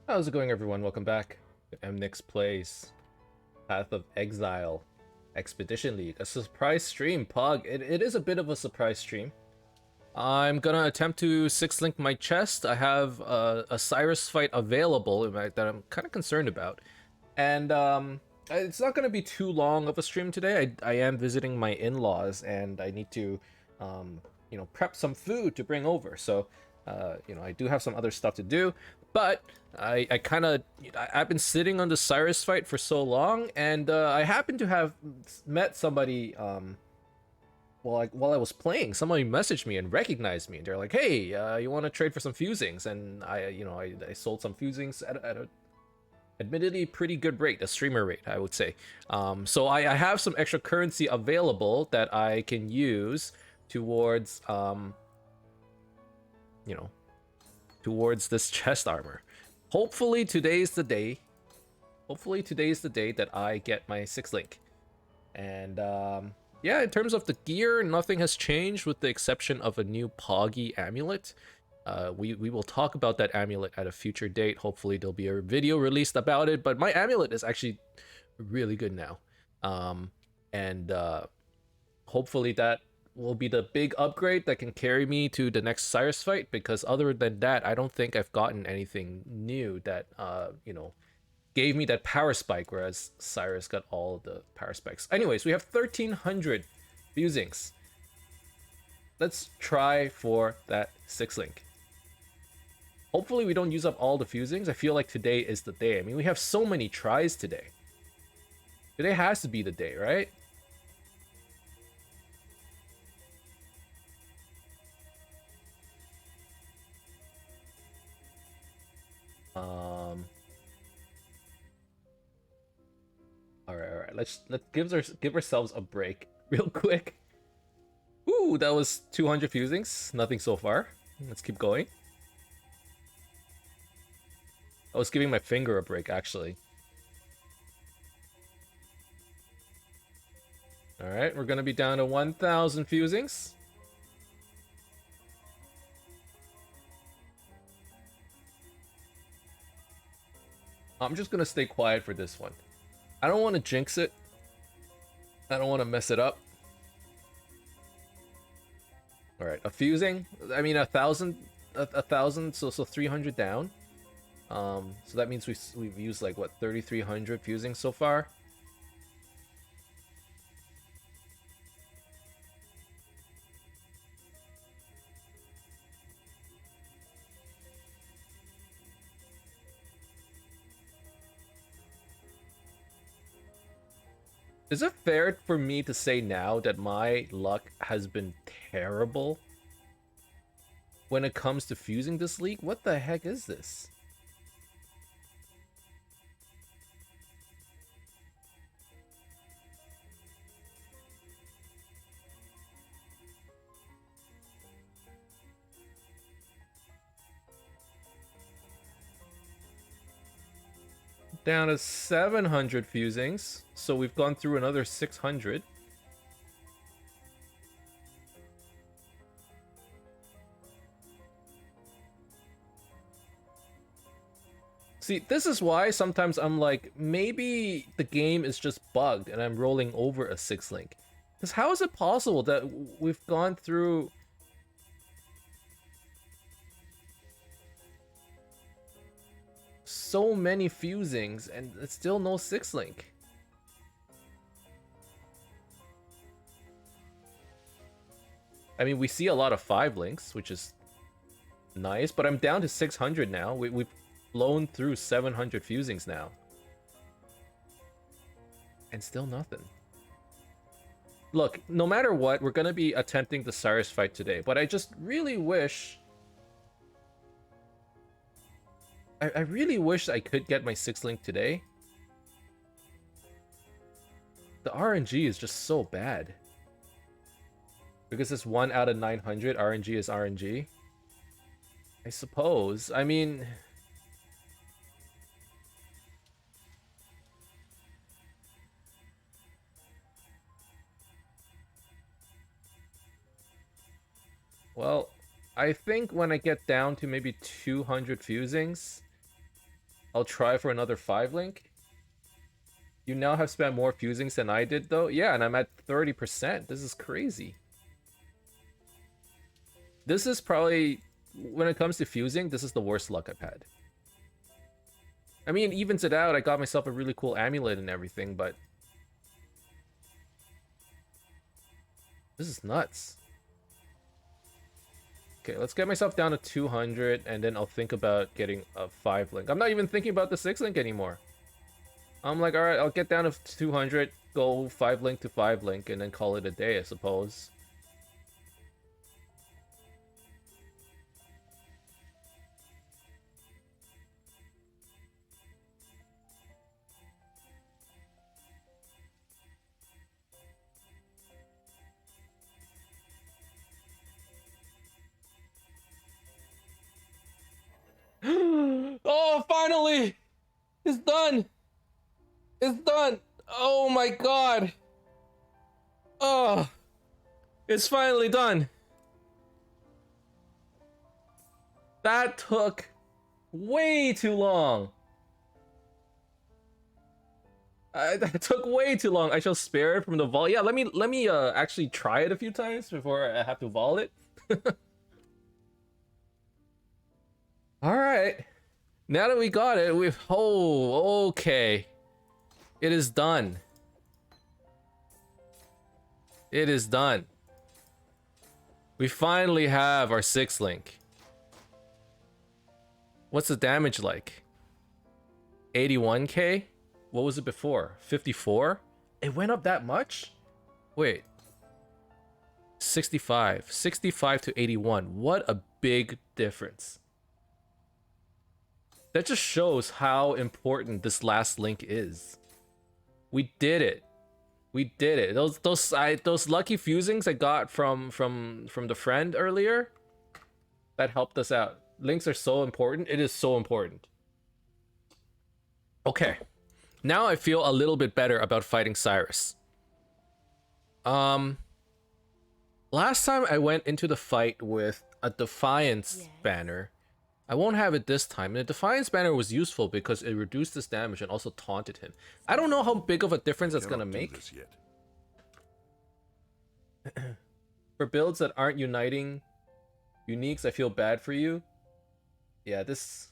How's it going, everyone? Welcome back to Emnix Plays Path of Exile Expedition League. A surprise stream, Pog. It is a bit of a surprise stream. I'm gonna attempt to six-link my chest. I have a Cyrus fight available that I'm kind of concerned about. And it's not gonna be too long of a stream today. I am visiting my in-laws and I need to, prep some food to bring over. So, I do have some other stuff to do. But I kind of I've been sitting on the Cyrus fight for so long, and I happen to have met somebody while I was playing. Somebody messaged me and recognized me, and they're like, "Hey, you want to trade for some fusings?" And I sold some fusings at a admittedly pretty good rate, a streamer rate, I would say. So I have some extra currency available that I can use towards you know towards this chest armor. Hopefully today's the day. Hopefully today's the day that I get my 6 link. And yeah, in terms of the gear, nothing has changed with the exception of a new Poggy amulet. We will talk about that amulet at a future date. Hopefully there'll be a video released about it, but my amulet is actually really good now. And hopefully that will be the big upgrade that can carry me to the next Cyrus fight, because other than that, I don't think I've gotten anything new that gave me that power spike, whereas Cyrus got all of the power spikes. Anyways, we have 1300 fusings. Let's try for that 6 link. Hopefully we don't use up all the fusings. I feel like today is the day. I mean, we have so many tries today. Today has to be the day, right? All right. Let's give ourselves a break real quick. Ooh, that was 200 fusings. Nothing so far. Let's keep going. I was giving my finger a break, actually. All right, we're gonna be down to 1,000 fusings. I'm just gonna stay quiet for this one. I don't want to jinx it. I don't want to mess it up. All right, a fusing. I mean, 1,000, a thousand. So 300 down. So that means we've used like what 3,300 fusing so far. Is it fair for me to say now that my luck has been terrible when it comes to fusing this league? What the heck is this? Down to 700 fusings, so we've gone through another 600. See, this is why sometimes I'm like, maybe the game is just bugged and I'm rolling over a 6 link. Because how is it possible that we've gone through so many fusings and it's still no 6 link? I mean, we see a lot of 5 links, which is nice, but I'm down to 600 now. We've blown through 700 fusings now. And still nothing. Look, no matter what, we're going to be attempting the Cyrus fight today, but I just really wish... I really wish I could get my 6 link today. The RNG is just so bad. Because it's 1 out of 900, RNG is RNG. I suppose. I mean... Well, I think when I get down to maybe 200 fusings, I'll try for another 5 link. You now have spent more fusings than I did, though. Yeah, and I'm at 30%. This is crazy. This is probably, when it comes to fusing, this is the worst luck I've had. I mean, it evens it out. I got myself a really cool amulet and everything, but this is nuts. Okay, let's get myself down to 200, and then I'll think about getting a 5 link. I'm not even thinking about the 6 link anymore. I'm like, alright, I'll get down to 200, go 5 link to 5 link, and then call it a day, I suppose. Oh, finally! It's done! It's done! Oh my god! Oh! It's finally done! That took way too long! That took way too long. I shall spare it from the vol. Yeah, let me actually try it a few times before I have to vol it. Alright. Now that we got it, oh, okay. It is done. It is done. We finally have our 6 link. What's the damage like? 81k? What was it before? 54? It went up that much? Wait. 65. 65 to 81. What a big difference. That just shows how important this last link is. We did it. We did it. Those lucky fusings I got from the friend earlier, that helped us out. Links are so important. It is so important. Okay. Now I feel a little bit better about fighting Cyrus. Last time I went into the fight with a Defiance banner. I won't have it this time. And the Defiance banner was useful because it reduced his damage and also taunted him. I don't know how big of a difference that's gonna make. For builds that aren't uniting uniques, I feel bad for you. Yeah, this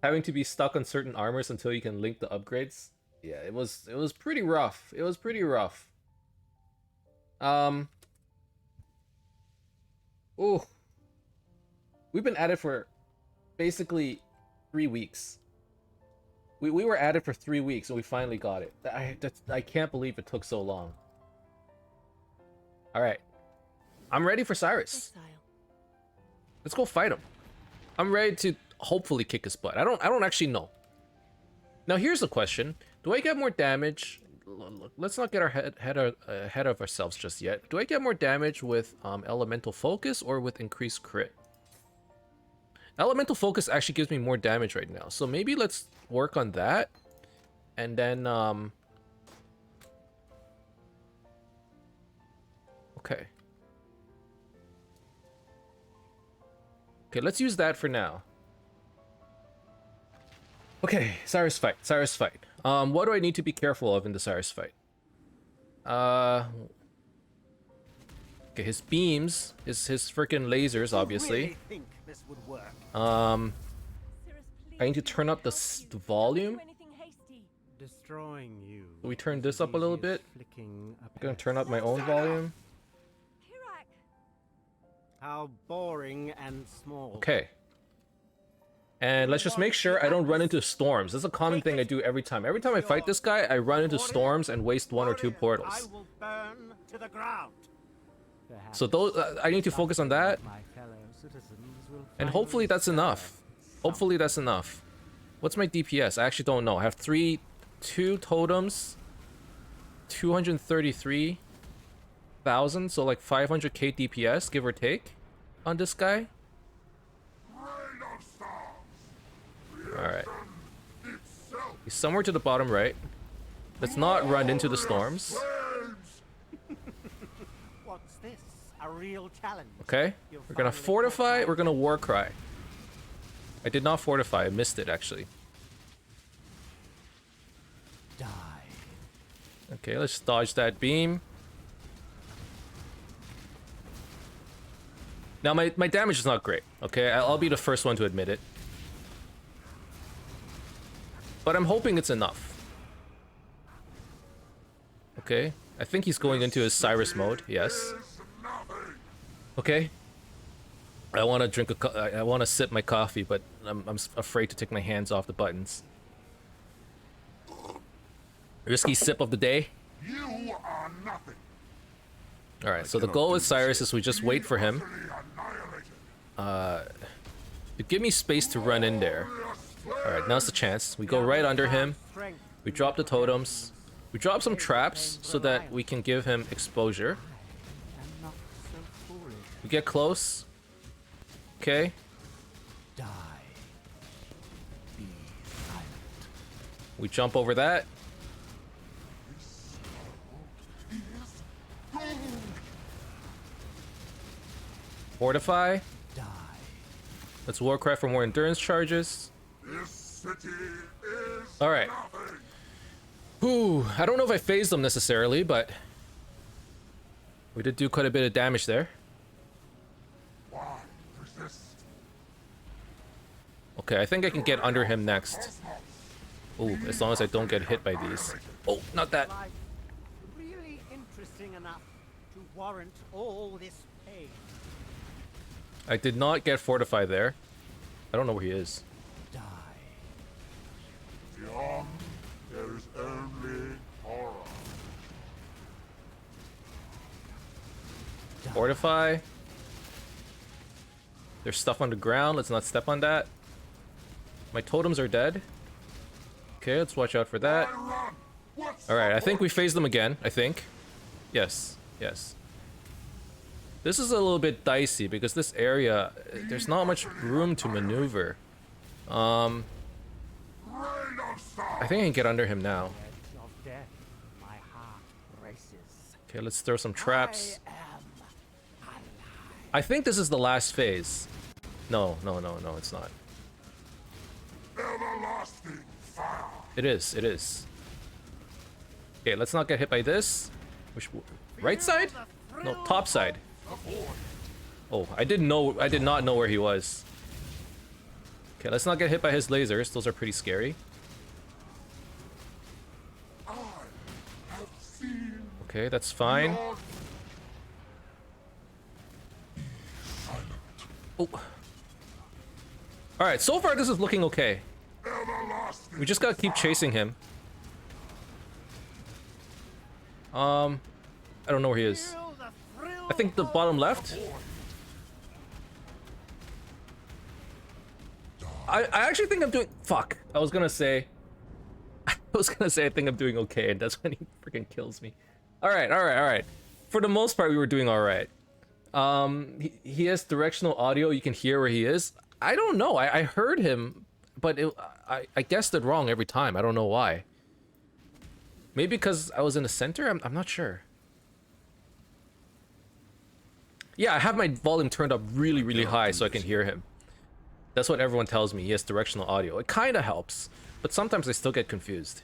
having to be stuck on certain armors until you can link the upgrades. Yeah, it was pretty rough. It was pretty rough. Ooh. We've been at it for basically 3 weeks. We were at it for 3 weeks and we finally got it. I can't believe it took so long. All right, I'm ready for Cyrus. Exile. Let's go fight him. I'm ready to hopefully kick his butt. I don't actually know. Now here's the question: do I get more damage? Let's not get our ahead of ourselves just yet. Do I get more damage with elemental focus or with increased crit? Elemental focus actually gives me more damage right now, so maybe let's work on that, and then okay. Okay, let's use that for now. Okay, Cyrus fight. Cyrus fight. What do I need to be careful of in the Cyrus fight? Okay, his beams, his freaking lasers, obviously. I need to turn up the volume. Destroying you. So we turn this up a little bit. I'm gonna turn up my own volume. How boring and small. Okay. And let's just make sure I don't run into storms. That's a common thing I do every time. Every time I fight this guy, I run into storms and waste 1 or 2 portals. I will burn to the ground. So those, I need to focus on that. And hopefully that's enough. Hopefully that's enough. What's my DPS? I actually don't know. I have 2 totems. 233,000, so like 500k DPS, give or take, on this guy. Alright. He's somewhere to the bottom right. Let's not run into the storms. What's this? A real challenge. Okay. We're gonna fortify, we're gonna war cry. I did not fortify, I missed it actually. Okay, let's dodge that beam. Now, my damage is not great, okay? I'll be the first one to admit it. But I'm hoping it's enough. Okay, I think he's going into his Cyrus mode, yes. Okay. I want to drink I want to sip my coffee, but I'm afraid to take my hands off the buttons. Risky sip of the day. You are nothing. Alright, so the goal with Cyrus is we just wait for him. To give me space to run in there. Alright, now's the chance. We go right under him. We drop the totems. We drop some traps so that we can give him exposure. We get close. Okay. Die. Be silent. We jump over that. Fortify. Die. Let's Warcraft for more endurance charges. This city is Alright. nothing. Whew, I don't know if I phased them necessarily, but we did do quite a bit of damage there. Why resist? Okay, I think I can get under him next. Ooh, as long as I don't get hit by these. Oh, not that. Life really interesting enough to warrant all this pain. I did not get Fortify there. I don't know where he is. Die. Beyond, there is only horror. Fortify. There's stuff on the ground. Let's not step on that. My totems are dead. Okay, let's watch out for that. I run. What's Alright, the I think we point? phased them again. I think. Yes. Yes. This is a little bit dicey because this area, there's not much room to maneuver. Rain of stars. I think I can get under him now. Edge of death. My heart races. Okay, let's throw some traps. I am alive. I think this is the last phase. No, it's not. Everlasting fire. It is, it is. Okay, let's not get hit by this. Right side? No, top side. Oh, I did not know where he was. Okay, let's not get hit by his lasers. Those are pretty scary. I have seen Okay, that's fine. your Oh. Alright, so far this is looking okay. everlasting. We just gotta keep chasing him. I don't know where he is. Feel the thrill I think the of bottom left. I actually think I'm doing. Fuck. I was gonna say I think I'm doing okay, and that's when he freaking kills me. Alright. For the most part, we were doing alright. He has directional audio. You can hear where he is. I don't know. I heard him, but I guessed it wrong every time. I don't know why. Maybe because I was in the center? I'm not sure. Yeah, I have my volume turned up really, really high so I can hear him. That's what everyone tells me. He has directional audio. It kind of helps, but sometimes I still get confused.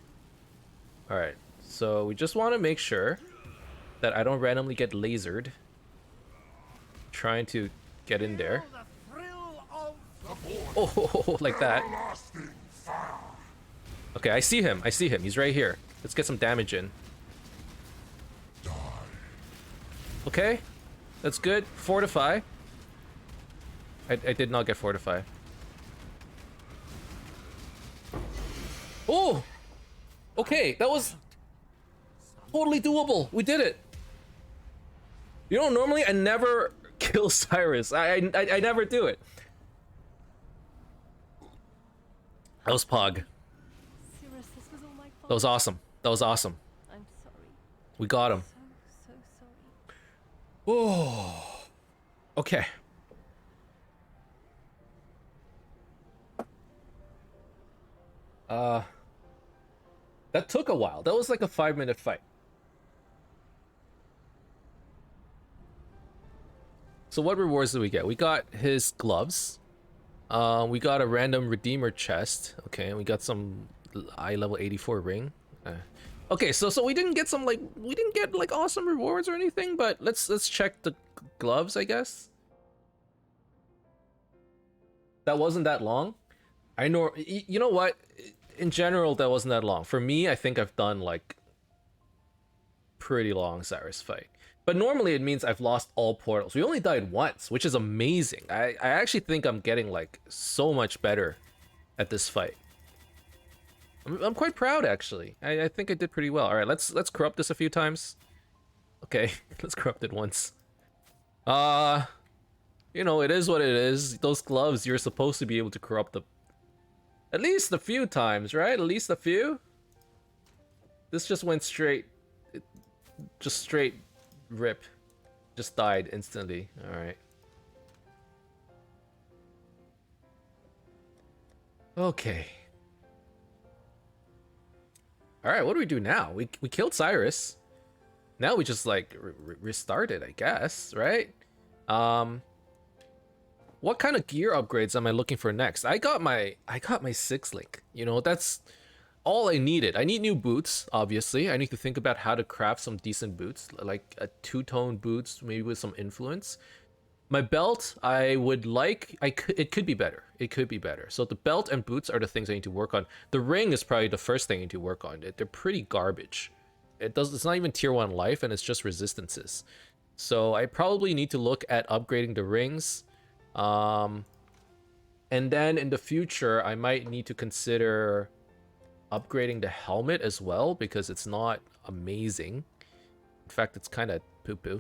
Alright, so we just want to make sure that I don't randomly get lasered trying to get in there. the thrill of Oh, like that. Everlasting fire. Okay, I see him. He's right here. Let's get some damage in. Okay, that's good. Fortify. I did not get Fortify. Oh! Okay, that was totally doable. We did it. You know, normally I never kill Cyrus. I never do it. That was Pog. Cyrus, this was all my fault. That was awesome. That was awesome. I'm sorry. We got him. So sorry. Oh. Okay. That took a while. That was like a 5-minute fight. So what rewards did we get? We got his gloves. We got a random redeemer chest. Okay, and we got some eye level 84 ring. Okay, so we didn't get like awesome rewards or anything, but let's check the gloves, I guess. That wasn't that long. I know, you know what? In general, that wasn't that long. For me, I think I've done like pretty long Cyrus fight. But normally it means I've lost all portals. We only died once, which is amazing. I actually think I'm getting like so much better at this fight. I'm quite proud actually. I think I did pretty well. All right, let's corrupt this a few times. Okay, let's corrupt it once. You know, it is what it is. Those gloves, you're supposed to be able to corrupt them at least a few times, right? At least a few. This just went straight, just straight rip. Just died instantly. All right. Okay. All right, what do we do now? We killed Cyrus. Now we just like restart it, I guess, right? What kind of gear upgrades am I looking for next? I got my 6-link. You know, that's all I needed. I need new boots, obviously. I need to think about how to craft some decent boots, like a two-tone boots, maybe with some influence. My belt, I would like, it could be better. It could be better. So the belt and boots are the things I need to work on. The ring is probably the first thing I need to work on. They're pretty garbage. It's not even tier 1 life, and it's just resistances. So I probably need to look at upgrading the rings. And then in the future, I might need to consider upgrading the helmet as well, because it's not amazing. In fact, it's kind of poo-poo.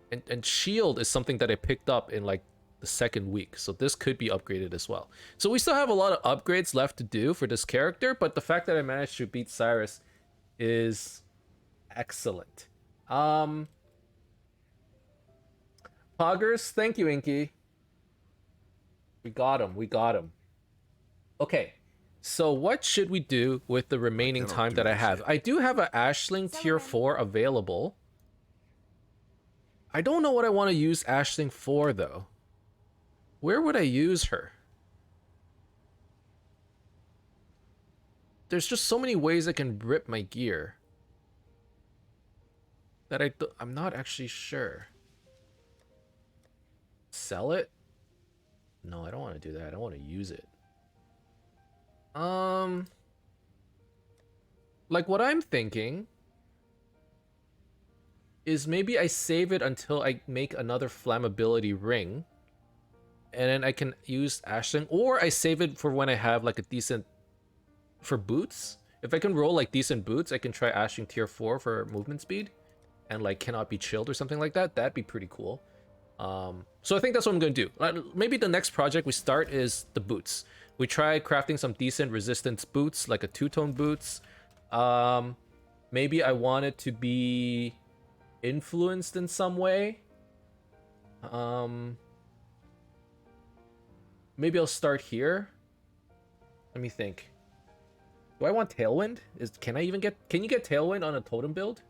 And shield is something that I picked up in like the second week, so this could be upgraded as well. So we still have a lot of upgrades left to do for this character, but the fact that I managed to beat Cyrus is excellent. Poggers, thank you, Inky. We got him. Okay, so what should we do with the remaining time that I have? I do have an Ashling tier 4 available. I don't know what I want to use Ashling for, though. Where would I use her? There's just so many ways I can rip my gear that I'm not actually sure. Sell it? No, I don't want to do that. I want to use it. Like what I'm thinking is maybe I save it until I make another flammability ring, and then I can use Ashling, or I save it for when I have like a decent for boots. If I can roll like decent boots, I can try Ashling tier 4 for movement speed and like cannot be chilled or something like that. That'd be pretty cool. So I think that's what I'm gonna do. Maybe the next project we start is the boots. We try crafting some decent resistance boots, like a two-tone boots. Maybe I want it to be influenced in some way. Maybe I'll start here. Let me think. Do I want Tailwind? Can you get Tailwind on a totem build?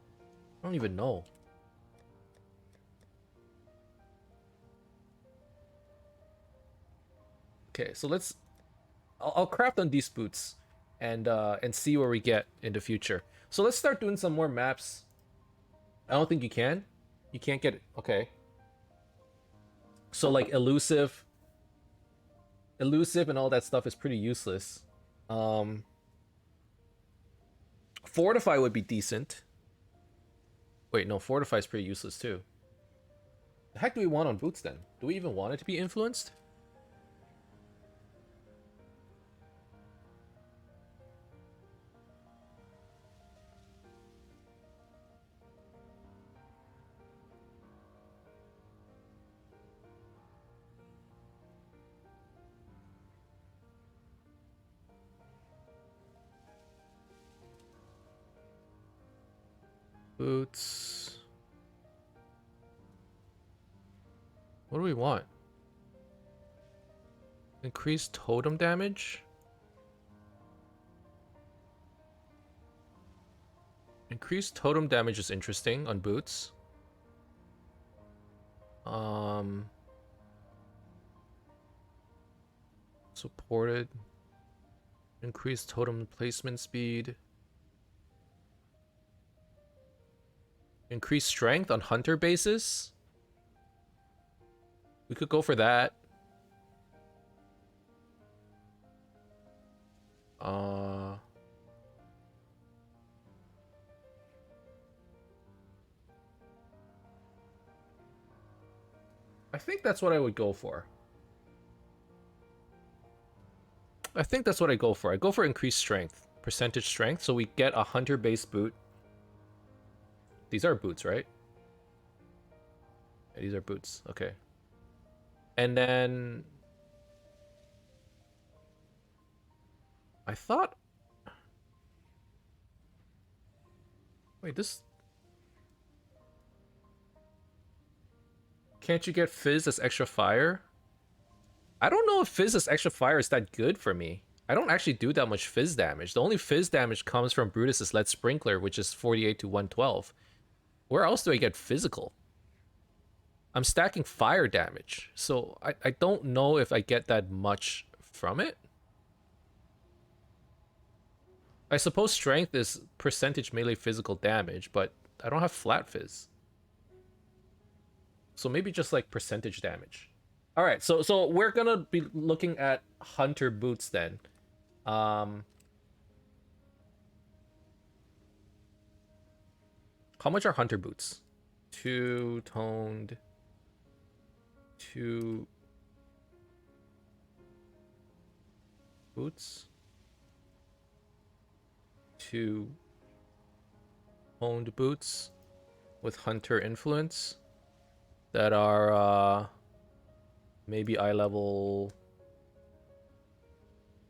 I don't even know. Okay, so I'll craft on these boots and see where we get in the future. So let's start doing some more maps. I don't think you can. You can't get it. Okay. So like elusive and all that stuff is pretty useless. Fortify would be decent. Wait, no, Fortify is pretty useless too. The heck do we want on boots then? Do we even want it to be influenced? Boots. What do we want? Increased totem damage? Increased totem damage is interesting on boots. Supported. Increase totem placement speed. Increase strength on hunter basis. We could go for that. I think that's what I would go for. I think that's what I go for. I go for increased strength. Percentage strength. So we get a hunter base boot. These are boots, right? Yeah, these are boots. Okay. And then... I thought... Wait, this... Can't you get Fizz as extra fire? I don't know if Fizz as extra fire is that good for me. I don't actually do that much Fizz damage. The only Fizz damage comes from Brutus's Lead Sprinkler, which is 48 to 112. Where else do I get physical? I'm stacking fire damage, so I don't know if I get that much from it. I suppose strength is percentage melee physical damage, but I don't have flat fizz. So maybe just like percentage damage. All right, so we're gonna be looking at hunter boots then. How much are hunter boots? 2 toned. 2 boots. 2 toned boots with hunter influence that are maybe eye level.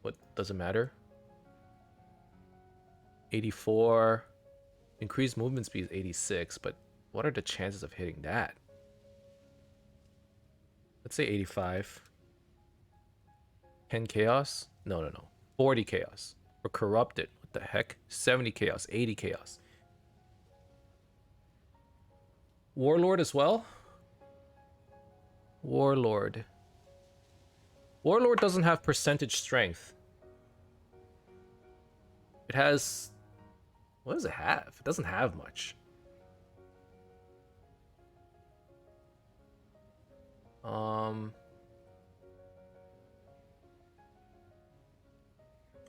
What doesn't matter? 84. Increased movement speed is 86, but what are the chances of hitting that? Let's say 85. 10 chaos? No. 40 chaos. Or corrupted. What the heck? 70 chaos. 80 chaos. Warlord as well? Warlord. Warlord doesn't have percentage strength. It has... What does it have? It doesn't have much. Oh,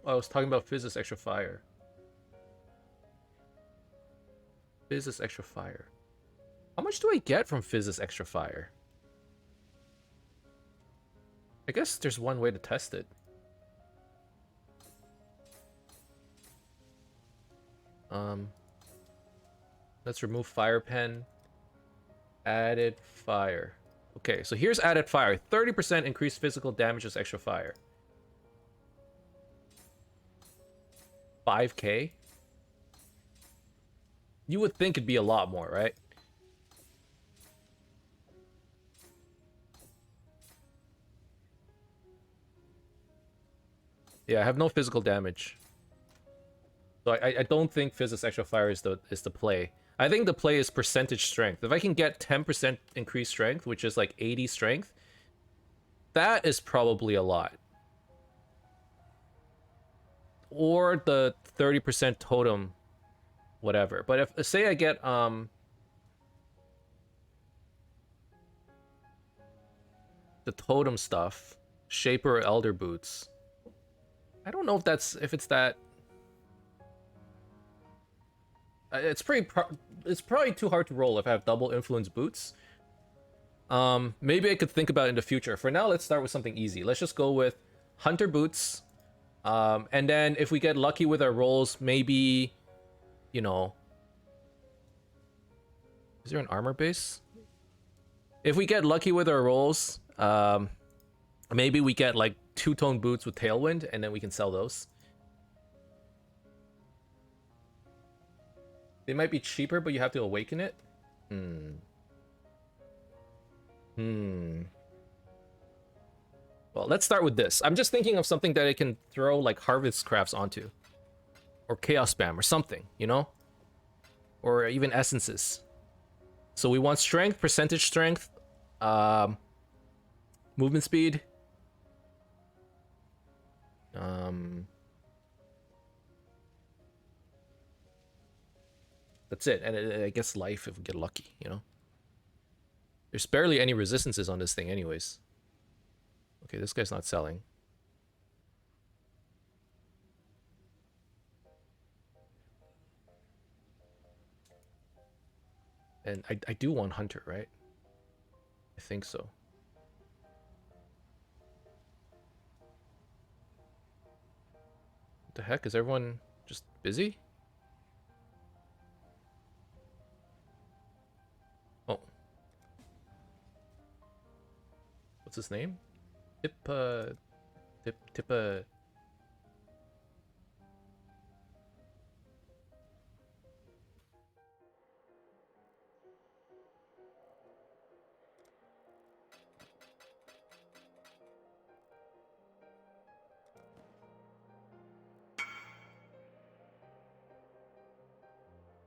I was talking about Fizz extra fire. Fizz extra fire. How much do I get from Fizz extra fire? I guess there's one way to test it. Let's remove fire pen. Added fire. Okay, so here's added fire. 30% increased physical damage as extra fire. 5k? You would think it'd be a lot more, right? Yeah, I have no physical damage. So I don't think Fizz extra fire is the play. I think the play is percentage strength. If I can get 10% increased strength, which is like 80 strength, that is probably a lot. Or the 30% totem, whatever. But if say I get the totem stuff, Shaper or Elder Boots. I don't know if it's that. It's probably too hard to roll if I have double influence boots. Maybe I could think about it in the future. For now, let's start with something easy. Let's just go with hunter boots. And then if we get lucky with our rolls, maybe, you know, is there an armor base? If we get lucky with our rolls, maybe we get like 2-tone boots with Tailwind, and then we can sell those. They might be cheaper, but you have to awaken it. Well, let's start with this. I'm just thinking of something that I can throw like Harvest Crafts onto. Or Chaos Spam or something, you know? Or even Essences. So we want strength, percentage strength, movement speed. That's it. And I guess life if we get lucky, you know? There's barely any resistances on this thing anyways. Okay, this guy's not selling. And I do want Hunter, right? I think so. What the heck? Is everyone just busy? Oh. What's his name? Tippa... Tippa...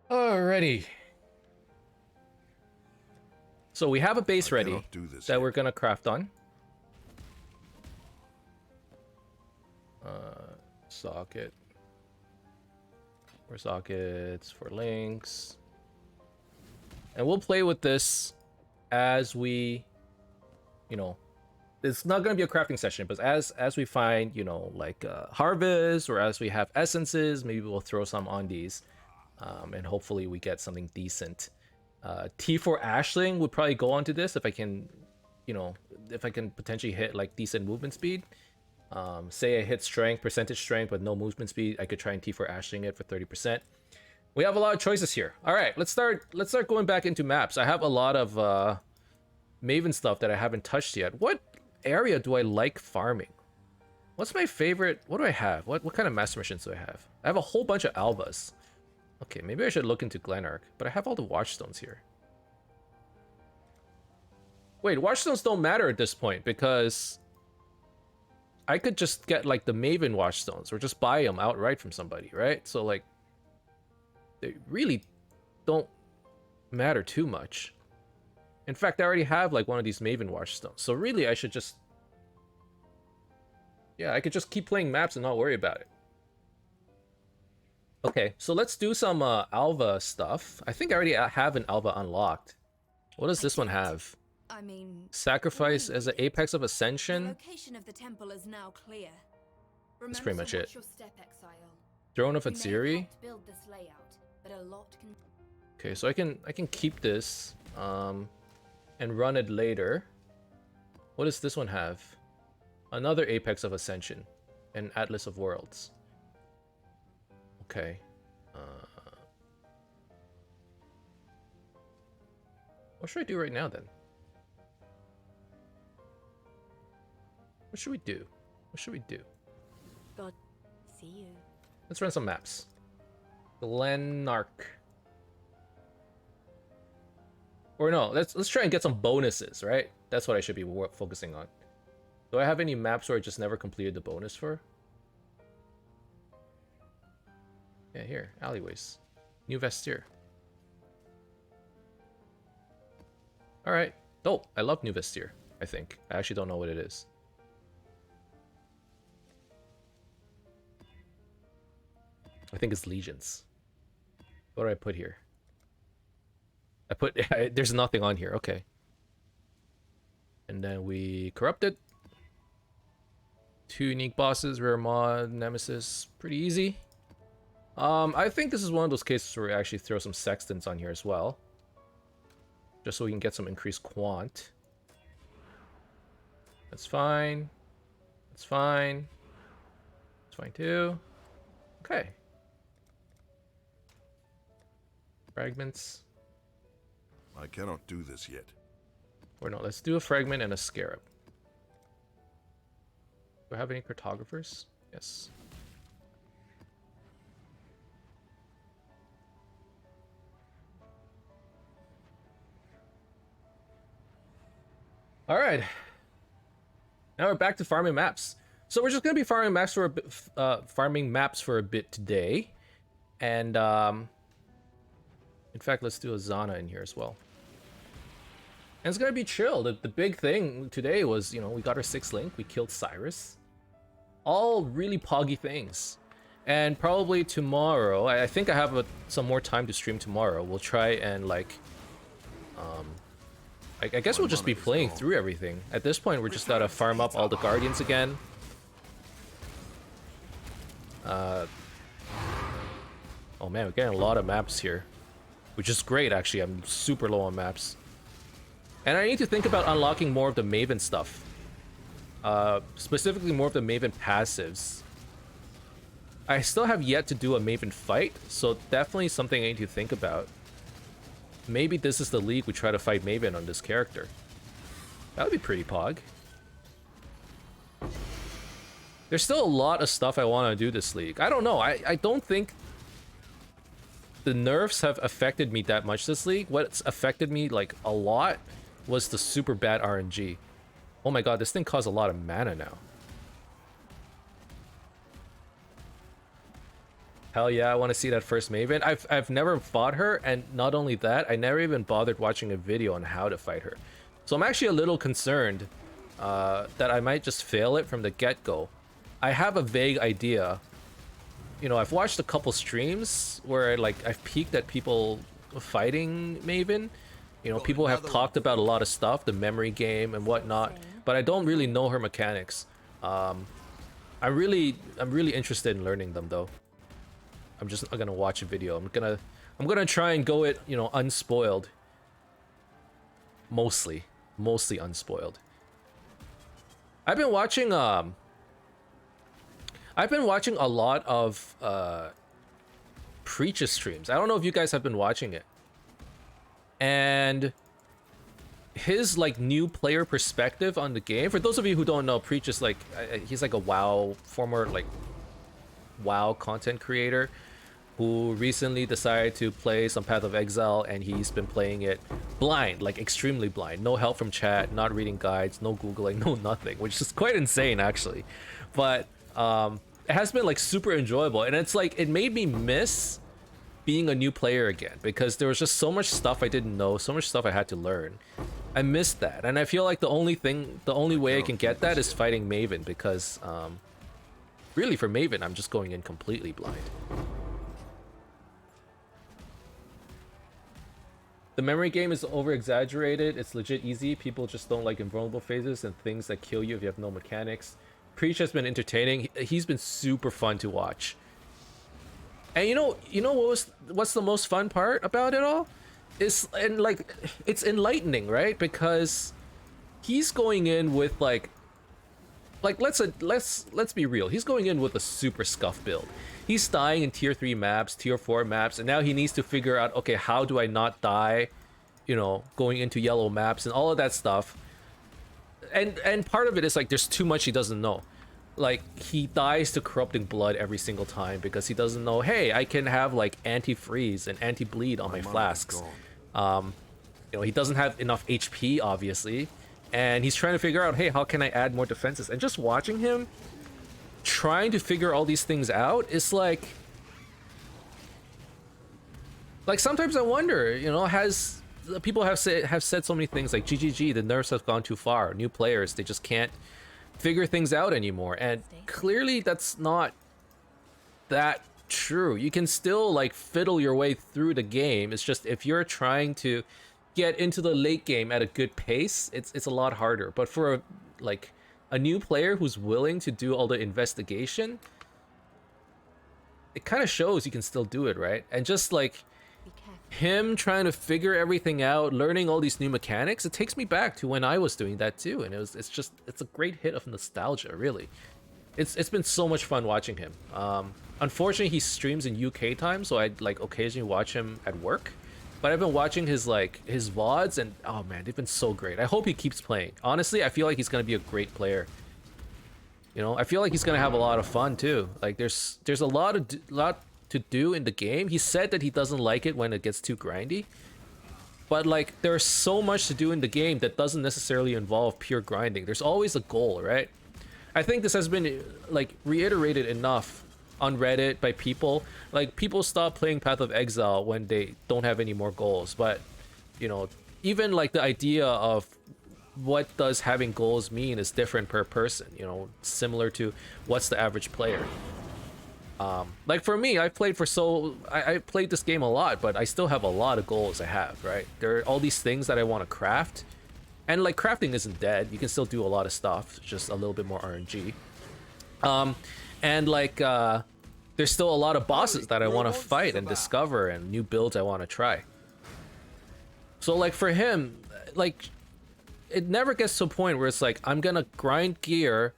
Alrighty. So we have a base ready that we're gonna craft on. Socket. For sockets, for links. And we'll play with this as we, you know, it's not going to be a crafting session, but as we find, you know, like harvest, or as we have essences, maybe we'll throw some on these. And hopefully we get something decent. T4 Ashling would probably go onto this if I can, you know, if I can potentially hit like decent movement speed. Say I hit strength, percentage strength with no movement speed, I could try and T4 Ashling it for 30%. We have a lot of choices here. All right, let's start going back into maps. I have a lot of Maven stuff that I haven't touched yet. What area do I like farming? What's my favorite? What do I have? What kind of master missions do I have? I have a whole bunch of Albas. Okay, maybe I should look into Glenark, but I have all the Watchstones here. Wait, Watchstones don't matter at this point because I could just get like the Maven Watchstones or just buy them outright from somebody, right? So like, they really don't matter too much. In fact, I already have like one of these Maven Watchstones, so really I should just, yeah, I could just keep playing maps and not worry about it. Okay, so let's do some Alva stuff. I think I already have an Alva unlocked. What does this one have? I mean, Sacrifice as an apex of the ascension. location of the temple is now clear. That's pretty much it. Your step, Exile. Throne of You may have Atziri. helped build this layout, but a lot can... Okay, so I can keep this and run it later. What does this one have? Another apex of ascension and Atlas of Worlds. Okay. What should I do right now then? What should we do? What should we do? God, see you. Let's run some maps. Glenark. Or no, let's try and get some bonuses, right? That's what I should be focusing on. Do I have any maps where I just never completed the bonus for? Yeah, here, alleyways. New Vestir. Alright. Oh, I love New Vestir, I think. I actually don't know what it is. I think it's Legions. What do I put here? I put... there's nothing on here, okay. And then we corrupted. 2 unique bosses, rare mod, nemesis. Pretty easy. I think this is one of those cases where we actually throw some sextants on here as well. Just so we can get some increased quant. That's fine. That's fine. That's fine too. Okay. Fragments. I cannot do this yet. Or no, let's do a fragment and a scarab. Do I have any cartographers? Yes. All right. Now we're back to farming maps. So we're just gonna be farming maps for a bit, today, and in fact, let's do a Zana in here as well. And it's gonna be chill. The big thing today was, you know, we got our 6th link, we killed Cyrus. All really poggy things. And probably tomorrow, I think I have some more time to stream tomorrow. We'll try and like, I guess we'll just be playing through everything. At this point, we're just gotta farm up all the Guardians again. Oh man, we're getting a lot of maps here, which is great actually. I'm super low on maps. And I need to think about unlocking more of the Maven stuff. Specifically more of the Maven passives. I still have yet to do a Maven fight, so definitely something I need to think about. Maybe this is the league we try to fight Maven on this character. That would be pretty pog. There's still a lot of stuff I want to do this league. I don't know. I don't think the nerfs have affected me that much this league. What's affected me like a lot was the super bad RNG. Oh my god, this thing costs a lot of mana now. Hell yeah, I want to see that first Maven. I've never fought her, and not only that, I never even bothered watching a video on how to fight her. So I'm actually a little concerned that I might just fail it from the get-go. I have a vague idea. You know, I've watched a couple streams where I've peeked at people fighting Maven. You know, people have talked about a lot of stuff, the memory game and whatnot, but I don't really know her mechanics. I'm really interested in learning them though. I'm just not gonna watch a video. I'm gonna try and go it, you know, unspoiled. Mostly unspoiled. I've been watching a lot of Preach's streams. I don't know if you guys have been watching it. And his like new player perspective on the game. For those of you who don't know, Preach is like he's like a former WoW content creator who recently decided to play some Path of Exile, and he's been playing it blind, like extremely blind. No help from chat, not reading guides, no Googling, no nothing, which is quite insane actually. But it has been like super enjoyable, and it's like it made me miss being a new player again, because there was just so much stuff I didn't know, so much stuff I had to learn. I missed that, and I feel like the only way I can get that is fighting Maven, because really for Maven I'm just going in completely blind. The memory game is over exaggerated. It's legit easy. People just don't like invulnerable phases and things that kill you if you have no mechanics. Preach has been entertaining. He's been super fun to watch. And you know what's the most fun part about it all? It's enlightening, right? Because he's going in with like let's be real. He's going in with a super scuff build. He's dying in tier 3 maps, tier 4 maps, and now he needs to figure out, okay, how do I not die, you know, going into yellow maps and all of that stuff. And part of it is like there's too much he doesn't know. Like he dies to corrupting blood every single time because he doesn't know, hey, I can have like anti-freeze and anti-bleed on my flasks. You know, he doesn't have enough HP obviously, and he's trying to figure out, hey, how can I add more defenses? And just watching him trying to figure all these things out is like sometimes I wonder, you know, people have said so many things like GGG, the nerfs have gone too far, new players, they just can't figure things out anymore, and clearly that's not that true. You can still like fiddle your way through the game. It's just if you're trying to get into the late game at a good pace, it's a lot harder. But for a new player who's willing to do all the investigation, it kind of shows you can still do it, right? And just like him trying to figure everything out, learning all these new mechanics, it takes me back to when I was doing that too, and it's a great hit of nostalgia, really. It's been so much fun watching him. Unfortunately, he streams in UK time, so I like occasionally watch him at work. But I've been watching his VODs, and oh man, they've been so great. I hope he keeps playing. Honestly, I feel like he's gonna be a great player. You know, I feel like he's gonna have a lot of fun too. Like there's a lot to do in the game. He said that he doesn't like it when it gets too grindy. But like there's so much to do in the game that doesn't necessarily involve pure grinding. There's always a goal, right? I think this has been like reiterated enough on Reddit by people. Like people stop playing Path of Exile when they don't have any more goals. But you know, even like the idea of what does having goals mean is different per person, you know, similar to what's the average player. Like for me, I played I played this game a lot, but I still have a lot of goals I have, right? There are all these things that I want to craft, and like crafting isn't dead. You can still do a lot of stuff, just a little bit more RNG. And like there's still a lot of bosses that I want to fight and discover, and new builds I want to try. So like for him, like it never gets to a point where it's like I'm gonna grind gear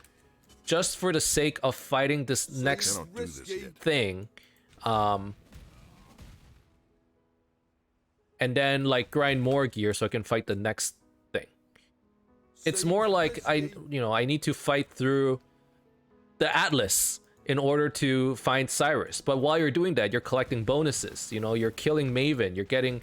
just for the sake of fighting this next thing, and then like grind more gear so I can fight the next thing. It's more like I need to fight through the Atlas in order to find Cyrus. But while you're doing that, you're collecting bonuses. You know, you're killing Maven. You're getting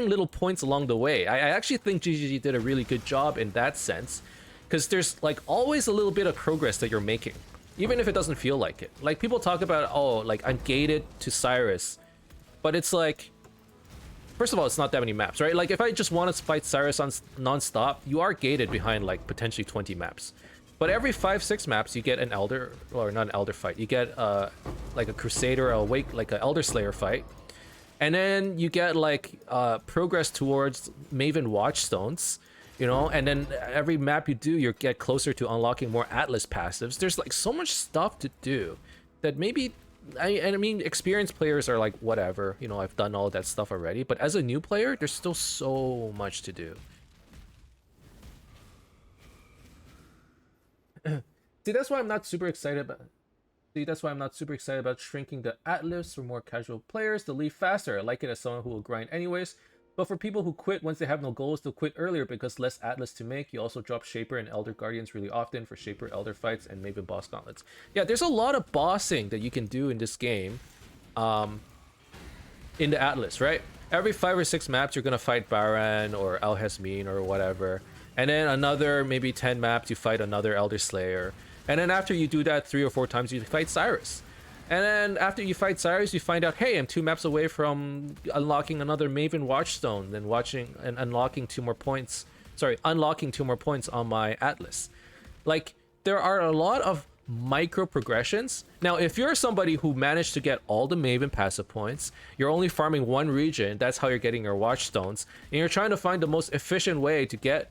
little points along the way. I actually think GGG did a really good job in that sense, because there's like always a little bit of progress that you're making, even if it doesn't feel like it. Like people talk about, oh, like I'm gated to Cyrus, but it's like, first of all, it's not that many maps, right? Like if I just want to fight Cyrus on non-stop, you are gated behind like potentially 20 maps. But every 5-6 maps, you get an Elder, or not an Elder fight. You get like a Crusader, like an Elder Slayer fight. And then you get like progress towards Maven Watchstones, you know? And then every map you do, you get closer to unlocking more Atlas passives. There's like so much stuff to do that maybe, I mean, experienced players are like, whatever, you know, I've done all that stuff already. But as a new player, there's still so much to do. See, that's why I'm not super excited about shrinking the Atlas for more casual players to leave faster. I like it as someone who will grind anyways. But for people who quit once they have no goals, they'll quit earlier because less Atlas to make. You also drop Shaper and Elder Guardians really often for Shaper Elder fights and Maven boss gauntlets. Yeah, there's a lot of bossing that you can do in this game, in the Atlas, right? Every 5 or 6 maps, you're gonna fight Baran or El Hesmin or whatever. And then another maybe 10 maps, you fight another Elder Slayer. And then after you do that 3 or 4 times, you fight Cyrus. And then after you fight Cyrus, you find out, hey, I'm 2 maps away from unlocking another Maven Watchstone, and unlocking 2 more points. Sorry, unlocking 2 more points on my Atlas. Like, there are a lot of micro progressions. Now, if you're somebody who managed to get all the Maven passive points, you're only farming 1 region, that's how you're getting your Watchstones, and you're trying to find the most efficient way to get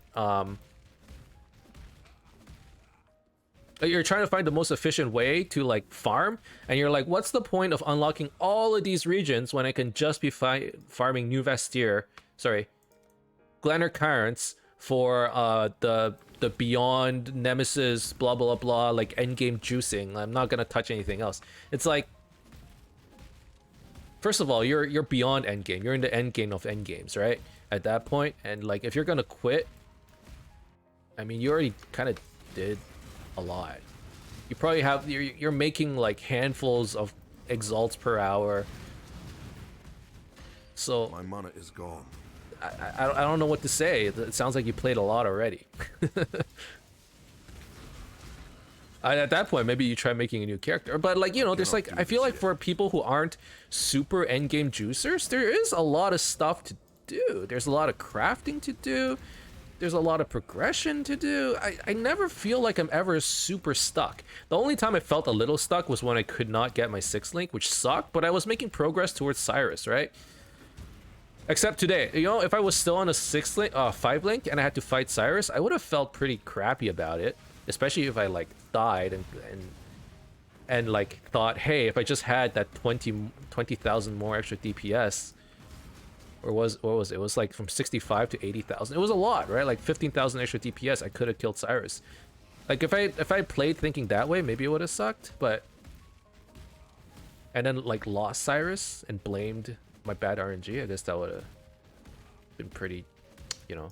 like farm, and you're like, what's the point of unlocking all of these regions when I can just be farming New Vastir, Glenor Cairns for the Beyond Nemesis blah blah blah, like endgame juicing. I'm not gonna touch anything else. It's like, first of all, you're beyond endgame. You're in the endgame of endgames, right? At that point, and like if you're gonna quit, I mean, you already kind of did a lot. You probably have, you're making like handfuls of exalts per hour. So My mana is gone. I don't know what to say. It sounds like you played a lot already. At that point, maybe you try making a new character. But like, you know, there's like, I feel like for people who aren't super endgame juicers, there is a lot of stuff to do. There's a lot of crafting to do. There's a lot of progression to do. I never feel like I'm ever super stuck. The only time I felt a little stuck was when I could not get my 6th link, which sucked, but I was making progress towards Cyrus, right? Except today, you know, if I was still on a 5 link and I had to fight Cyrus, I would have felt pretty crappy about it, especially if I like died and like thought, hey, if I just had that 20,000 more extra DPS, or what was it? It was like from 65 to 80,000. It was a lot, right? Like 15,000 extra DPS, I could have killed Cyrus. Like if I played thinking that way, maybe it would have sucked, but and then like lost Cyrus and blamed my bad RNG, I guess that would have been pretty, you know,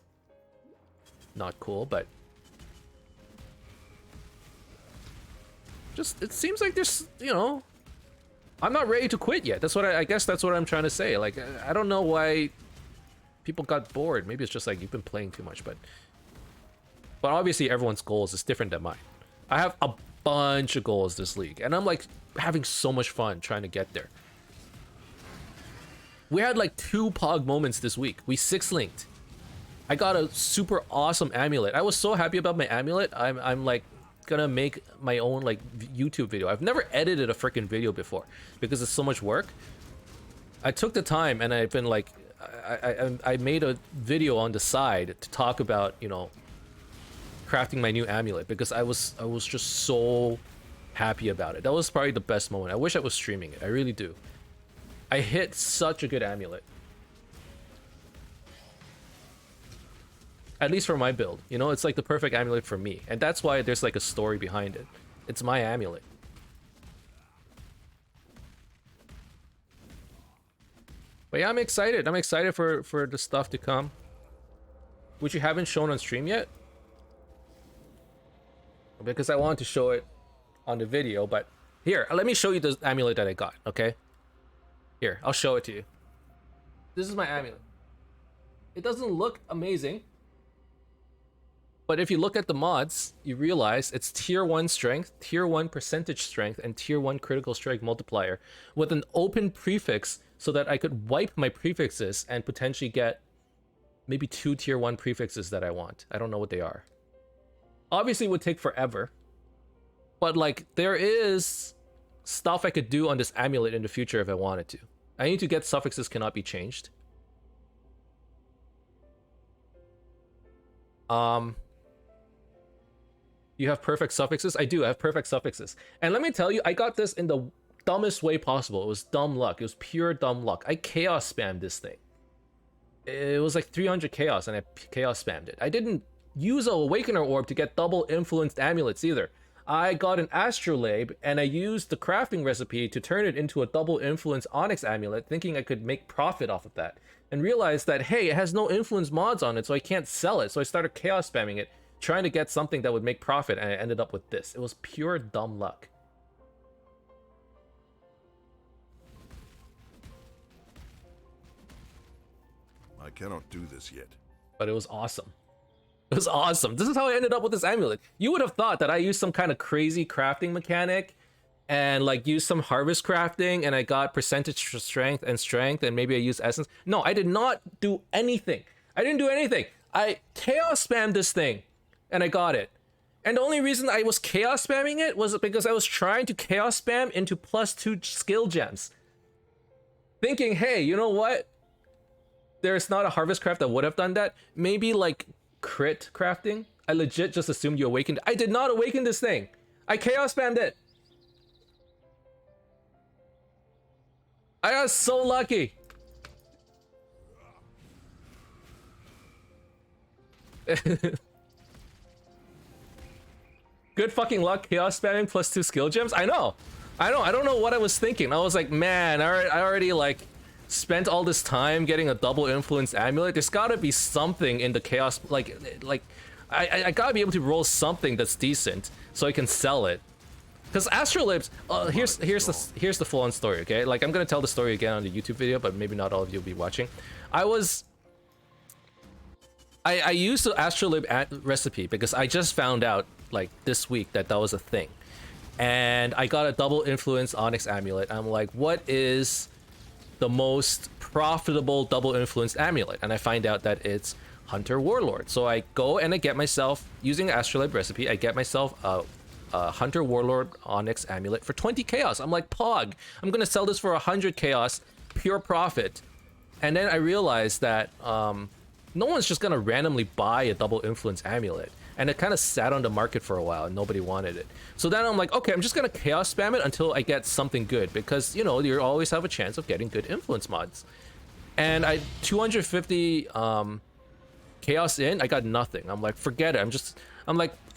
not cool. But just, it seems like there's, you know, I'm not ready to quit yet. That's what I guess that's what I'm trying to say. Like, I don't know why people got bored. Maybe it's just like you've been playing too much, but obviously everyone's goals is different than mine. I have a bunch of goals this league, and I'm like having so much fun trying to get there. We had like 2 pog moments this week. We 6-linked. I got a super awesome amulet. I was so happy about my amulet. I'm like, gonna make my own like YouTube video. I've never edited a freaking video before because it's so much work. I took the time and I've been like, I made a video on the side to talk about, you know, crafting my new amulet because I was just so happy about it. That was probably the best moment. I wish I was streaming it. I really do. I hit such a good amulet. At least for my build, you know, it's like the perfect amulet for me. And that's why there's like a story behind it. It's my amulet. But yeah, I'm excited. I'm excited for the stuff to come. Which you haven't shown on stream yet. Because I wanted to show it on the video, but here, let me show you the amulet that I got, okay? Here, I'll show it to you. This is my amulet. It doesn't look amazing. But if you look at the mods, you realize it's tier 1 strength, tier 1 percentage strength, and tier 1 critical strike multiplier with an open prefix so that I could wipe my prefixes and potentially get maybe 2 tier 1 prefixes that I want. I don't know what they are. Obviously, it would take forever. But like, there is stuff I could do on this amulet in the future if I wanted to. I need to get suffixes cannot be changed. You have perfect suffixes? I do, I have perfect suffixes. And let me tell you, I got this in the dumbest way possible. It was dumb luck. It was pure dumb luck. I chaos spammed this thing. It was like 300 chaos and I chaos spammed it. I didn't use a Awakener Orb to get double influenced amulets either. I got an Astrolabe and I used the crafting recipe to turn it into a double influence Onyx amulet, thinking I could make profit off of that. And realized that, hey, it has no influence mods on it, so I can't sell it. So I started chaos spamming it, trying to get something that would make profit, and I ended up with this. It was pure dumb luck. I cannot do this yet. But it was awesome. It was awesome. This is how I ended up with this amulet. You would have thought that I used some kind of crazy crafting mechanic and like used some harvest crafting and I got percentage strength and maybe I used essence. No, I did not do anything. I didn't do anything. I chaos spammed this thing and I got it. And the only reason I was chaos spamming it was because I was trying to chaos spam into +2 skill gems. Thinking, hey, you know what? There's not a harvest craft that would have done that. Maybe like crit crafting. I legit just assumed you awakened. I did not awaken this thing. I chaos spammed it. I got so lucky. Good fucking luck chaos spamming +2 skill gems. I know. I don't know what I was thinking. I was like, man, I already like spent all this time getting a double influence amulet. There's gotta be something in the chaos, like I gotta be able to roll something that's decent so I can sell it. Because Astrolabes, here's the full-on story, okay? Like, I'm gonna tell the story again on the YouTube video, but maybe not all of you will be watching. I used the Astrolabe recipe because I just found out, like, this week that was a thing. And I got a double influence Onyx amulet. I'm like, what is the most profitable double influence amulet? And I find out that it's Hunter Warlord. So I go and I get myself, using the Astrolabe recipe, I get myself a Hunter Warlord Onyx amulet for 20 chaos. I'm like, pog, I'm gonna sell this for 100 chaos, pure profit. And then I realized that no one's just gonna randomly buy a double influence amulet. And it kind of sat on the market for a while and nobody wanted it. So then I'm like, okay, I'm just gonna chaos spam it until I get something good, because, you know, you always have a chance of getting good influence mods. And I 250 chaos in, I got nothing. I'm like, forget it.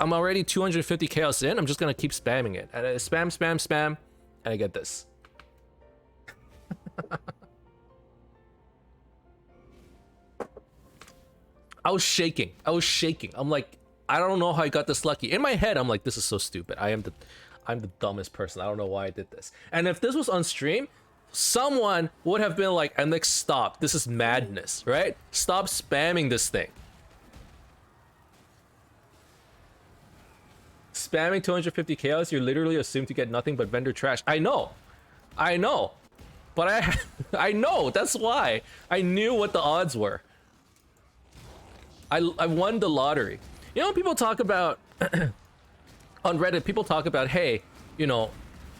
I'm already 250 chaos in, I'm just gonna keep spamming it. And I spam, and I get this. I was shaking. I'm like, I don't know how I got this lucky. In my head, I'm like, this is so stupid. I'm the dumbest person. I don't know why I did this. And if this was on stream, someone would have been like, Emnix, stop. This is madness, right? Stop spamming this thing. Spamming 250 chaos, you're literally assumed to get nothing but vendor trash. I know. But I know, that's why. I knew what the odds were. I won the lottery. You know, people talk about on Reddit, people talk about, hey, you know,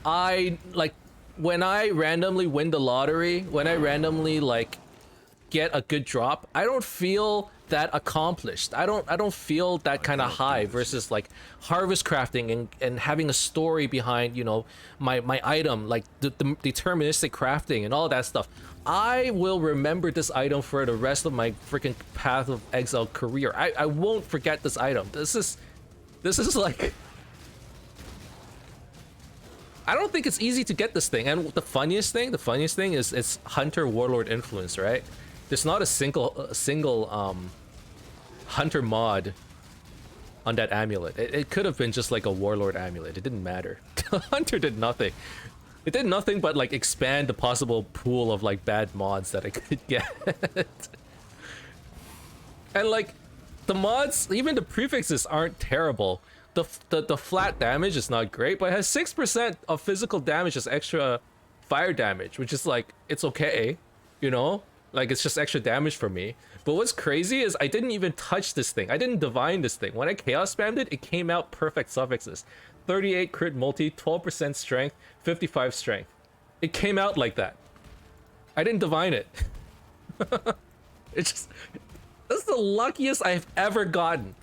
I like when I randomly win the lottery, when I randomly like get a good drop, I don't feel that accomplished. I don't feel that kind of high versus like harvest crafting and having a story behind, you know, my item, like the deterministic crafting and all that stuff. I will remember this item for the rest of my freaking Path of Exile career. I won't forget this item. This is like, I don't think it's easy to get this thing. And the funniest thing is it's Hunter Warlord influence, right? There's not a single Hunter mod on that amulet. It could have been just like a Warlord amulet. It didn't matter. Hunter did nothing. It did nothing but like expand the possible pool of like bad mods that I could get. And like the mods, even the prefixes aren't terrible. The flat damage is not great, but it has 6% of physical damage as extra fire damage, which is like, it's okay, you know? Like, it's just extra damage for me. But what's crazy is I didn't even touch this thing. I didn't divine this thing. When I chaos spammed it, it came out perfect suffixes. 38 crit multi, 12% strength, 55 strength. It came out like that. I didn't divine it. It's just, that's the luckiest I've ever gotten.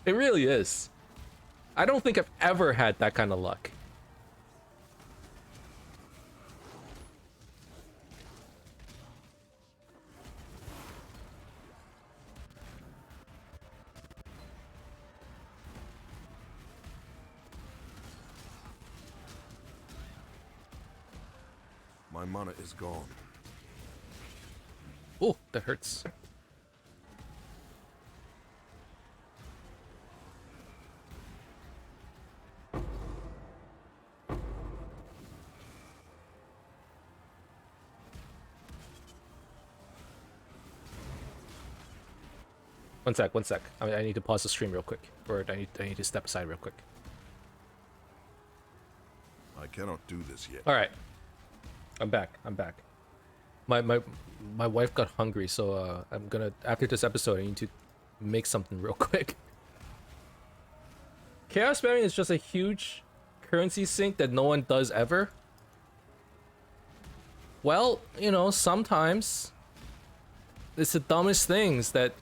It really is. I don't think I've ever had that kind of luck. My mana is gone. Oh, that hurts. One sec. I need to pause the stream real quick. Or I need to step aside real quick. I cannot do this yet. Alright. I'm back. My wife got hungry, so I'm gonna, after this episode, I need to make something real quick. Chaos spamming is just a huge currency sink that no one does ever. Well, you know, sometimes it's the dumbest things that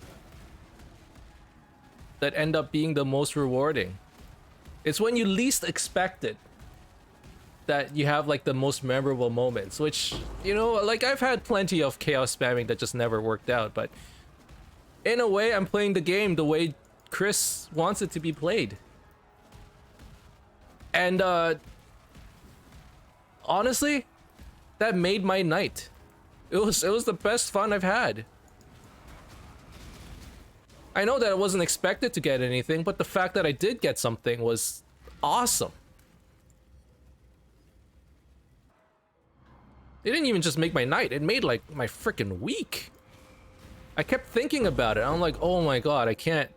end up being the most rewarding. It's when you least expect it that you have like the most memorable moments, which, you know, like I've had plenty of chaos spamming that just never worked out, but in a way I'm playing the game the way Chris wants it to be played. And honestly, that made my night. It was the best fun I've had. I know that I wasn't expected to get anything, but the fact that I did get something was awesome. It didn't even just make my night, it made like my freaking week. I kept thinking about it. I'm like, oh my god, I can't.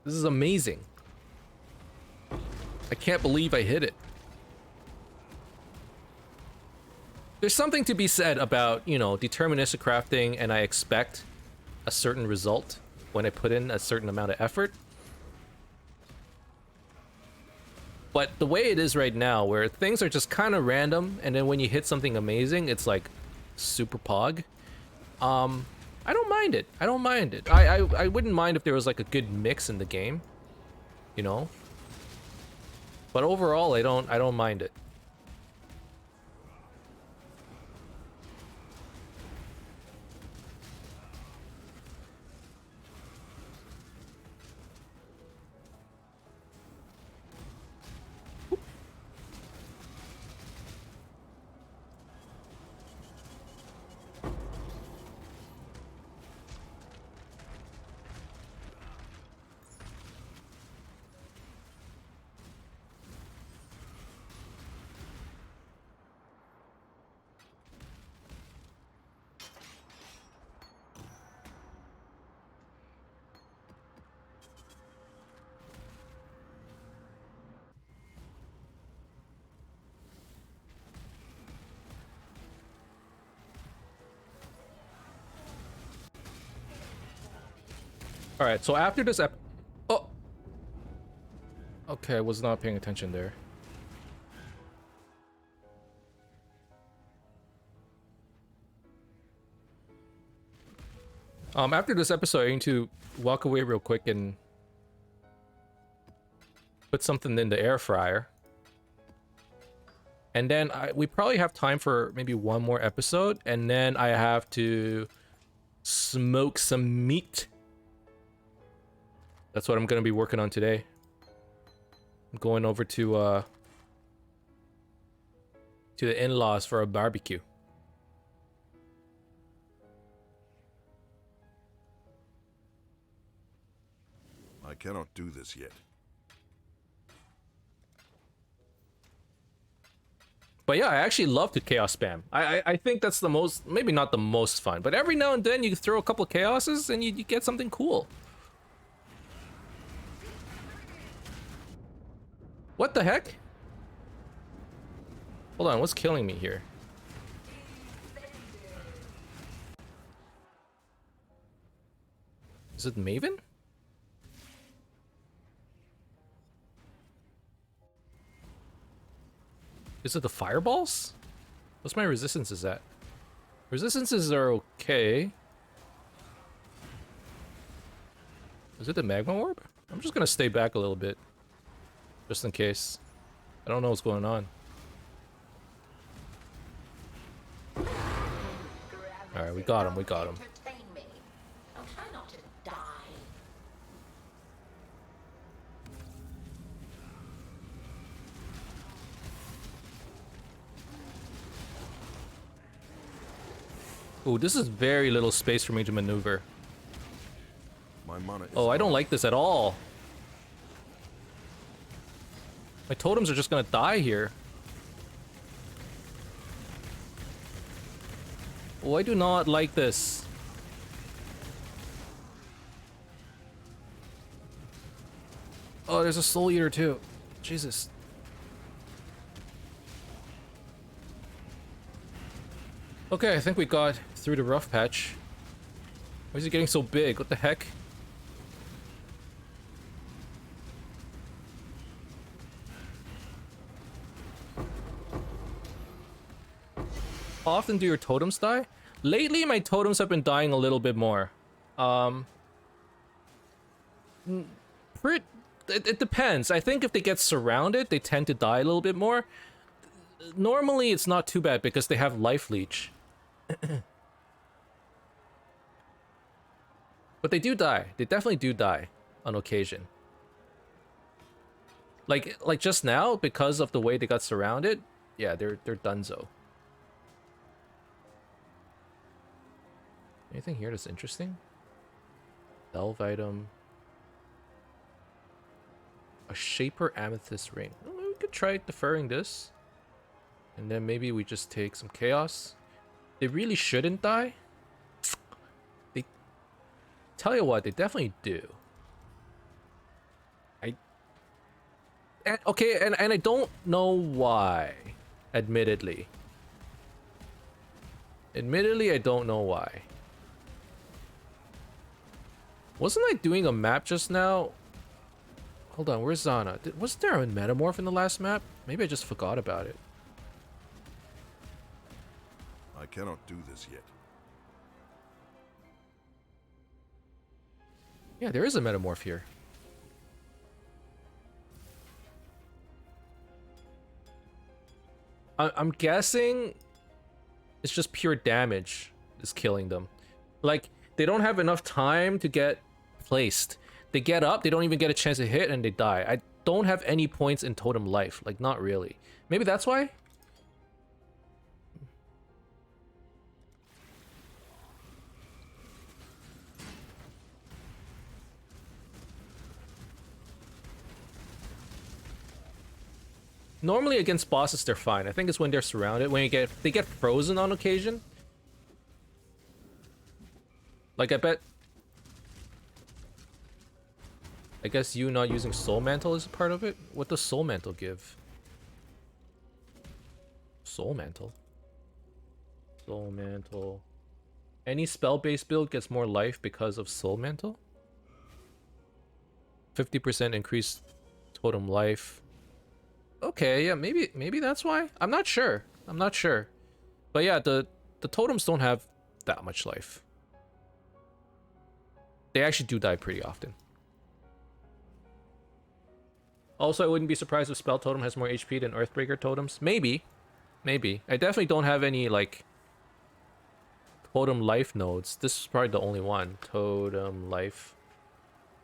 This is amazing. I can't believe I hit it. There's something to be said about, you know, deterministic crafting, and I expect a certain result when I put in a certain amount of effort. But the way it is right now, where things are just kind of random, and then when you hit something amazing, it's like super pog. I don't mind it. I don't mind it. I wouldn't mind if there was like a good mix in the game, you know. But overall, I don't mind it. All right, so after this oh, Okay, I was not paying attention there. After this episode, I need to walk away real quick and put something in the air fryer. And then we probably have time for maybe one more episode, and then I have to smoke some meat. That's what I'm gonna be working on today. I'm going over to the in-laws for a barbecue. I cannot do this yet. But yeah, I actually love to chaos spam. I think that's the most, maybe not the most fun, but every now and then you throw a couple of chaoses and you get something cool. What the heck? Hold on, what's killing me here? Is it Maven? Is it the fireballs? What's my resistances at? Resistances are okay. Is it the magma orb? I'm just gonna stay back a little bit. Just in case. I don't know what's going on. Alright, we got him, we got him. Ooh, this is very little space for me to maneuver. My mana is Oh, I don't like this at all. My totems are just gonna die here. Oh, I do not like this. Oh, there's a soul eater too. Jesus. Okay, I think we got through the rough patch. Why is it getting so big? What the heck? How often do your totems die? Lately, my totems have been dying a little bit more. It depends. I think if they get surrounded, they tend to die a little bit more. Normally, it's not too bad because they have life leech. But they do die. They definitely do die on occasion. Like just now, because of the way they got surrounded, yeah, they're donezo. Anything here that's interesting? Delve item. A Shaper Amethyst ring. Well, we could try deferring this. And then maybe we just take some chaos. They really shouldn't die. They tell you what, they definitely do. Okay, and I don't know why. Admittedly. Admittedly, I don't know why. Wasn't I doing a map just now? Hold on, where's Zana? Wasn't there a metamorph in the last map? Maybe I just forgot about it. I cannot do this yet. Yeah, there is a metamorph here. I'm guessing it's just pure damage is killing them. Like, they don't have enough time to get placed. They get up, they don't even get a chance to hit, and they die. I don't have any points in totem life. Like, not really. Maybe that's why? Normally against bosses they're fine. I think it's when they're surrounded, when they get frozen on occasion. Like I guess you not using Soul Mantle is a part of it. What does Soul Mantle give? Soul Mantle. Soul Mantle. Any spell-based build gets more life because of Soul Mantle. 50% increased Totem life. Okay, yeah, maybe that's why. I'm not sure. I'm not sure. But yeah, the totems don't have that much life. They actually do die pretty often. Also, I wouldn't be surprised if Spell Totem has more HP than Earthbreaker totems. Maybe. Maybe. I definitely don't have any, like, totem life nodes. This is probably the only one. Totem life.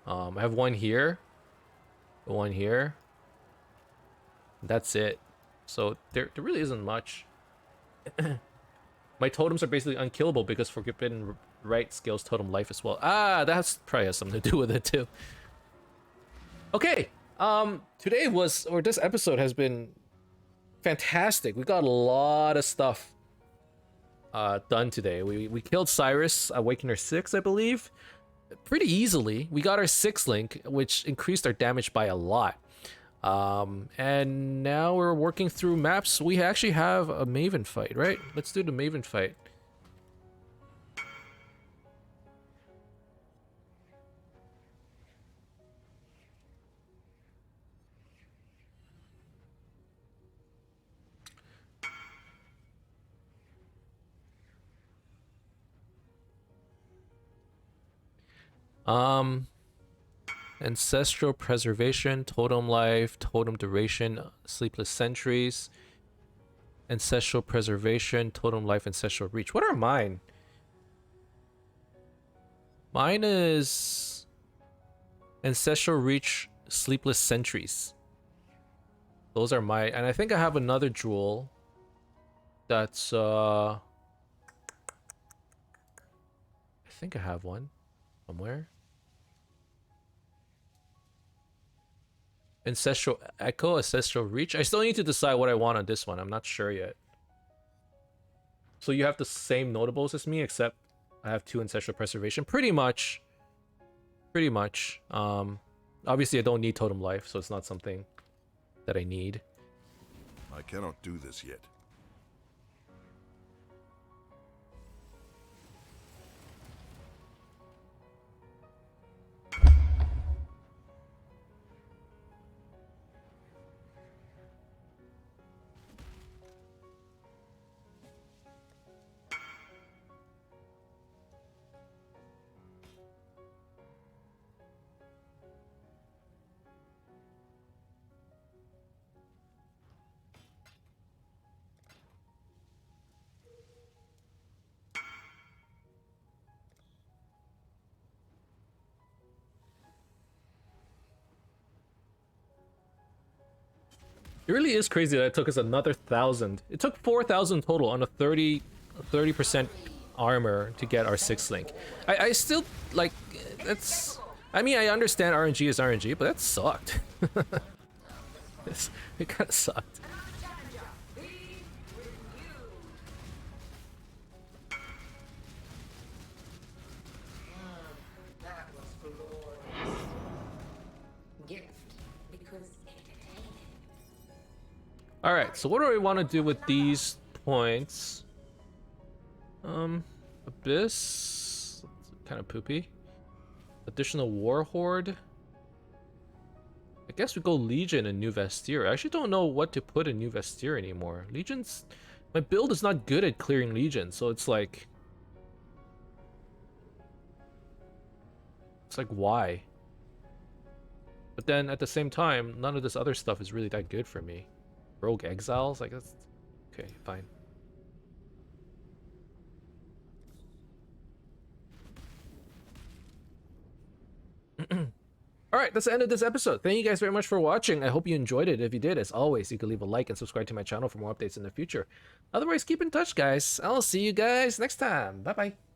I have one here. One here. That's it. So there really isn't much. My totems are basically unkillable because Forbidden Right scales totem life as well. Ah, that's probably has something to do with it too. Okay. Today was, or this episode has been fantastic. We got a lot of stuff done today. We killed Cyrus, Awakener 6, I believe, pretty easily. We got our 6th link, which increased our damage by a lot. And now we're working through maps. We actually have a Maven fight, right? Let's do the Maven fight. Ancestral Preservation, Totem Life, Totem Duration, Sleepless Sentries, Ancestral Preservation, Totem Life, Ancestral Reach. What are mine? Mine is Ancestral Reach, Sleepless Sentries. Those are my, and I think I have another jewel that's I think I have one somewhere. Ancestral Echo, Ancestral Reach. I still need to decide what I want on this one. I'm not sure yet. So you have the same notables as me, except I have 2 Ancestral Preservation. Pretty much. Pretty much. Obviously I don't need Totem Life, so it's not something that I need. I cannot do this yet. It really is crazy that it took us another 1,000. It took 4,000 total on a 30% armor to get our 6th link. I still, like, that's... I mean, I understand RNG is RNG, but that sucked. It kind of sucked. Alright, so what do I want to do with these points? Abyss, kind of poopy. Additional War Horde. I guess we go Legion and New Vestir. I actually don't know what to put in New Vestir anymore. Legion's... my build is not good at clearing Legion, so it's like... it's like, why? But then, at the same time, none of this other stuff is really that good for me. Rogue Exiles? Like, that's... okay, fine. Alright, that's the end of this episode. Thank you guys very much for watching. I hope you enjoyed it. If you did, as always, you can leave a like and subscribe to my channel for more updates in the future. Otherwise, keep in touch, guys. I'll see you guys next time. Bye-bye.